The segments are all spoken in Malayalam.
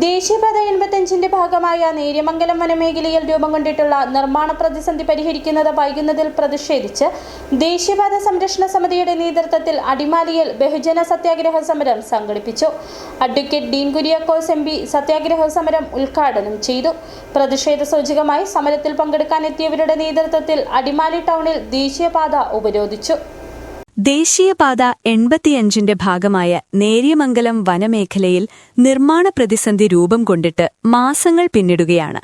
ദേശീയപാത 85-ന്റെ ഭാഗമായ നേര്യമംഗലം വനമേഖലയിൽ രൂപം കൊണ്ടിട്ടുള്ള നിർമ്മാണ പ്രതിസന്ധി പരിഹരിക്കുന്നത് വൈകുന്നതിൽ പ്രതിഷേധിച്ച് ദേശീയപാത സംരക്ഷണ സമിതിയുടെ നേതൃത്വത്തിൽ അടിമാലിയിൽ ബഹുജന സത്യാഗ്രഹ സമരം സംഘടിപ്പിച്ചു. അഡ്വക്കേറ്റ് ഡീൻ കുര്യാക്കോസ് MP സത്യാഗ്രഹ സമരം ഉദ്ഘാടനം ചെയ്തു. പ്രതിഷേധ സൂചകമായി സമരത്തിൽ പങ്കെടുക്കാനെത്തിയവരുടെ നേതൃത്വത്തിൽ അടിമാലി ടൗണിൽ ദേശീയപാത ഉപരോധിച്ചു. ദേശീയപാത 85-ന്റെ ഭാഗമായ നേര്യമംഗലം വനമേഖലയിൽ നിർമ്മാണ പ്രതിസന്ധി രൂപം കൊണ്ടിട്ട് മാസങ്ങൾ പിന്നിടുകയാണ്.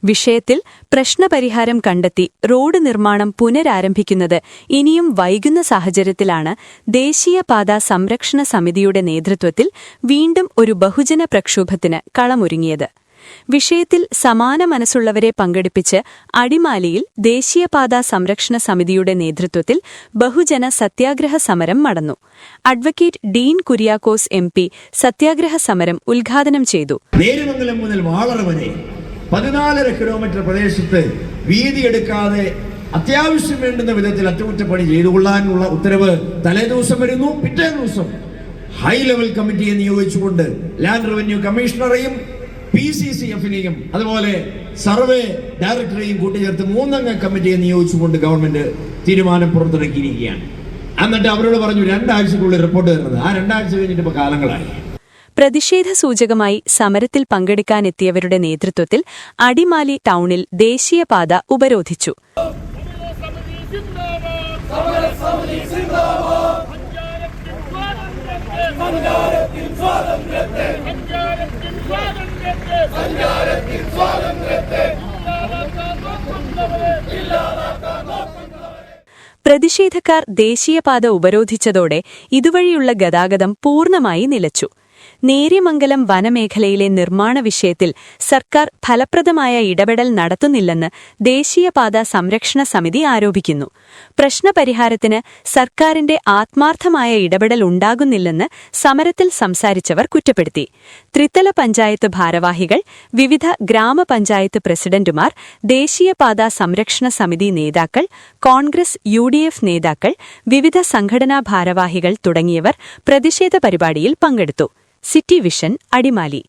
വിഷയത്തിൽ പ്രശ്നപരിഹാരം കണ്ടെത്തി റോഡ് നിർമ്മാണം പുനരാരംഭിക്കുന്നത് ഇനിയും വൈകുന്ന സാഹചര്യത്തിലാണ് ദേശീയപാത സംരക്ഷണ സമിതിയുടെ നേതൃത്വത്തിൽ വീണ്ടും ഒരു ബഹുജന പ്രക്ഷോഭത്തിന് കളമൊരുങ്ങിയത്. വിഷയത്തിൽ സമാന മനസ്സുള്ളവരെ പങ്കെടുപ്പിച്ച് അടിമാലിയിൽ ദേശീയപാത സംരക്ഷണ സമിതിയുടെ നേതൃത്വത്തിൽ ബഹുജന സത്യാഗ്രഹ സമരം നടന്നു. അഡ്വക്കേറ്റ് ഡീൻ കുര്യാക്കോസ് MP സത്യാഗ്രഹ സമരം ഉദ്ഘാടനം ചെയ്തു. നേര്യമംഗലം മുതൽ വാളറ വരെ 14.5 കിലോമീറ്റർ പ്രദേശത്ത് വീതിയെടുക്കാതെ അത്യാവശ്യം വേണ്ടുന്ന വിധത്തിൽ അറ്റകുറ്റപ്പണി ചെയ്തുകൊള്ളാനുള്ള ഉത്തരവ് തലേദിവസം വരുന്നു. പിറ്റേ ദിവസം ഹൈ ലെവൽ കമ്മിറ്റിയെ നിയോഗിച്ചുകൊണ്ട് ലാൻഡ് റവന്യൂ കമ്മീഷണറെയും PCCF-നെയും അതുപോലെ സർവേ ഡയറക്ടറെയും കൂട്ടിച്ചേർത്ത് 3 അംഗ കമ്മിറ്റിയെ നിയോഗിച്ചുകൊണ്ട് ഗവൺമെന്റ് തീരുമാനം പുറത്തിറക്കിയിരിക്കുകയാണ്. എന്നിട്ട് അവരോട് പറഞ്ഞു 2 ആഴ്ചക്കുള്ളിൽ റിപ്പോർട്ട് തരുന്നത്. ആ 2 ആഴ്ച കഴിഞ്ഞിട്ട് ഇപ്പൊ കാലങ്ങളായി. പ്രതിഷേധ സൂചകമായി സമരത്തിൽ പങ്കെടുക്കാനെത്തിയവരുടെ നേതൃത്വത്തിൽ അടിമാലി ടൗണിൽ ദേശീയപാത ഉപരോധിച്ചു. പ്രതിഷേധക്കാർ ദേശീയപാത ഉപരോധിച്ചതോടെ ഇതുവഴിയുള്ള ഗതാഗതം പൂർണ്ണമായി നിലച്ചു. നേര്യമംഗലം വനമേഖലയിലെ നിർമ്മാണ വിഷയത്തിൽ സർക്കാർ ഫലപ്രദമായ ഇടപെടൽ നടത്തുന്നില്ലെന്ന് ദേശീയപാത സംരക്ഷണ സമിതി ആരോപിക്കുന്നു. പ്രശ്നപരിഹാരത്തിന് സർക്കാരിന്റെ ആത്മാർത്ഥമായ ഇടപെടൽ ഉണ്ടാകുന്നില്ലെന്ന് സമരത്തിൽ സംസാരിച്ചവർ കുറ്റപ്പെടുത്തി. ത്രിതല പഞ്ചായത്ത് ഭാരവാഹികൾ, വിവിധ ഗ്രാമപഞ്ചായത്ത് പ്രസിഡന്റുമാർ, ദേശീയപാത സംരക്ഷണ സമിതി നേതാക്കൾ, കോൺഗ്രസ് UDF നേതാക്കൾ, വിവിധ സംഘടനാ ഭാരവാഹികൾ തുടങ്ങിയവർ പ്രതിഷേധ പരിപാടിയിൽ പങ്കെടുത്തു. City vision, Adimali.